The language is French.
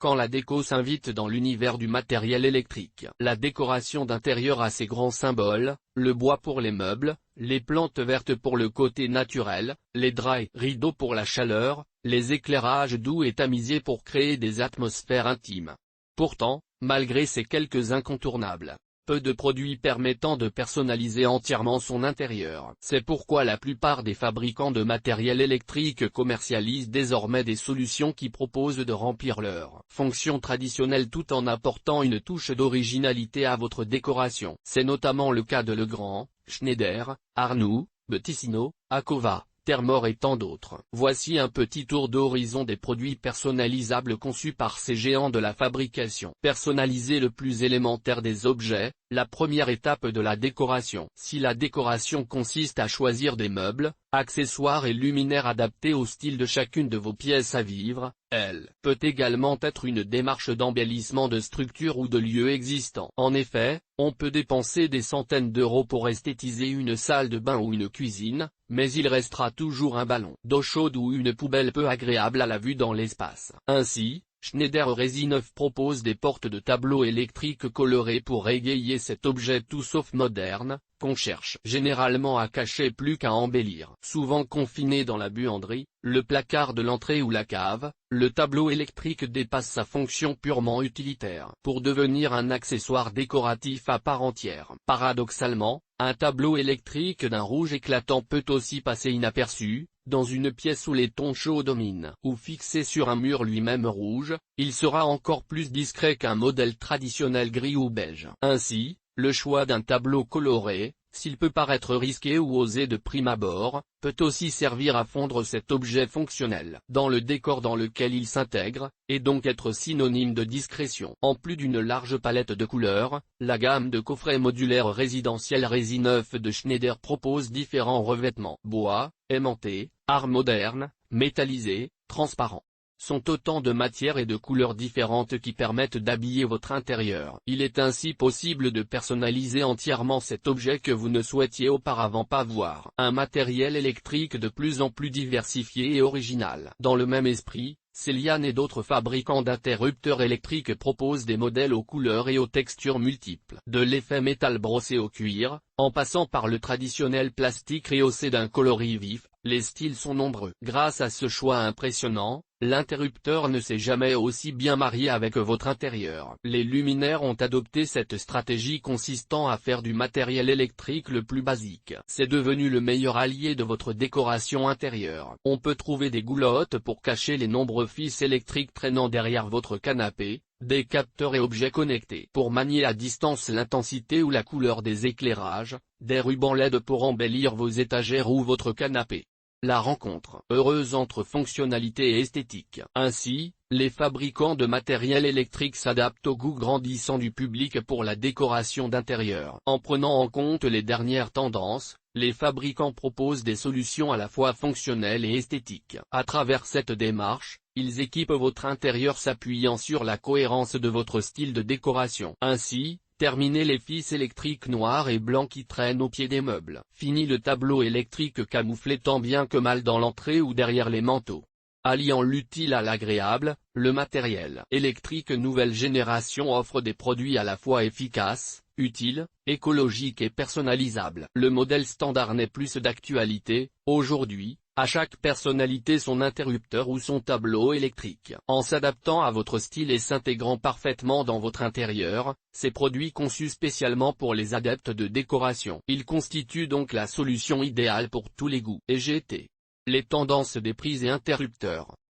quand la déco s'invite dans l'univers du matériel électrique. La décoration d'intérieur a ses grands symboles, le bois pour les meubles, les plantes vertes pour le côté naturel, les draps et rideaux pour la chaleur, les éclairages doux et tamisés pour créer des atmosphères intimes. Pourtant, malgré ces quelques incontournables, peu de produits permettant de personnaliser entièrement son intérieur. C'est pourquoi la plupart des fabricants de matériel électrique commercialisent désormais des solutions qui proposent de remplir leur fonction traditionnelle tout en apportant une touche d'originalité à votre décoration. C'est notamment le cas de Legrand, Schneider, Arnoux, Bettissino, Acova, Thermor et tant d'autres. Voici un petit tour d'horizon des produits personnalisables conçus par ces géants de la fabrication. Personnaliser le plus élémentaire des objets, la première étape de la décoration. Si la décoration consiste à choisir des meubles, accessoires et luminaires adaptés au style de chacune de vos pièces à vivre, elle peut également être une démarche d'embellissement de structures ou de lieux existants. En effet, on peut dépenser des centaines d'euros pour esthétiser une salle de bain ou une cuisine, mais il restera toujours un ballon d'eau chaude ou une poubelle peu agréable à la vue dans l'espace. Ainsi, Schneider Resi9 propose des portes de tableaux électriques colorées pour égayer cet objet tout sauf moderne, qu'on cherche généralement à cacher plus qu'à embellir. Souvent confiné dans la buanderie, le placard de l'entrée ou la cave, le tableau électrique dépasse sa fonction purement utilitaire pour devenir un accessoire décoratif à part entière. Paradoxalement, un tableau électrique d'un rouge éclatant peut aussi passer inaperçu, dans une pièce où les tons chauds dominent, ou fixé sur un mur lui-même rouge, il sera encore plus discret qu'un modèle traditionnel gris ou beige. Ainsi, le choix d'un tableau coloré, s'il peut paraître risqué ou osé de prime abord, peut aussi servir à fondre cet objet fonctionnel dans le décor dans lequel il s'intègre, et donc être synonyme de discrétion. En plus d'une large palette de couleurs, la gamme de coffrets modulaires résidentiels Resi9 de Schneider propose différents revêtements. Bois, aimanté, art moderne, métallisé, transparent. Sont autant de matières et de couleurs différentes qui permettent d'habiller votre intérieur. Il est ainsi possible de personnaliser entièrement cet objet que vous ne souhaitiez auparavant pas voir. Un matériel électrique de plus en plus diversifié et original. Dans le même esprit, Celian et d'autres fabricants d'interrupteurs électriques proposent des modèles aux couleurs et aux textures multiples. De l'effet métal brossé au cuir, en passant par le traditionnel plastique rehaussé d'un coloris vif, les styles sont nombreux. Grâce à ce choix impressionnant, l'interrupteur ne s'est jamais aussi bien marié avec votre intérieur. Les luminaires ont adopté cette stratégie consistant à faire du matériel électrique le plus basique. C'est devenu le meilleur allié de votre décoration intérieure. On peut trouver des goulottes pour cacher les nombreux fils électriques traînant derrière votre canapé, des capteurs et objets connectés pour manier à distance l'intensité ou la couleur des éclairages, des rubans LED pour embellir vos étagères ou votre canapé. La rencontre heureuse entre fonctionnalité et esthétique. Ainsi, les fabricants de matériel électrique s'adaptent au goût grandissant du public pour la décoration d'intérieur. En prenant en compte les dernières tendances, les fabricants proposent des solutions à la fois fonctionnelles et esthétiques. À travers cette démarche, ils équipent votre intérieur s'appuyant sur la cohérence de votre style de décoration. Ainsi, terminez les fils électriques noirs et blancs qui traînent au pied des meubles. Fini le tableau électrique camouflé tant bien que mal dans l'entrée ou derrière les manteaux. Alliant l'utile à l'agréable, le matériel électrique nouvelle génération offre des produits à la fois efficaces, utiles, écologiques et personnalisables. Le modèle standard n'est plus d'actualité, aujourd'hui. À chaque personnalité son interrupteur ou son tableau électrique. En s'adaptant à votre style et s'intégrant parfaitement dans votre intérieur, ces produits conçus spécialement pour les adeptes de décoration. Ils constituent donc la solution idéale pour tous les goûts. Et GT. Les tendances des prises et interrupteurs.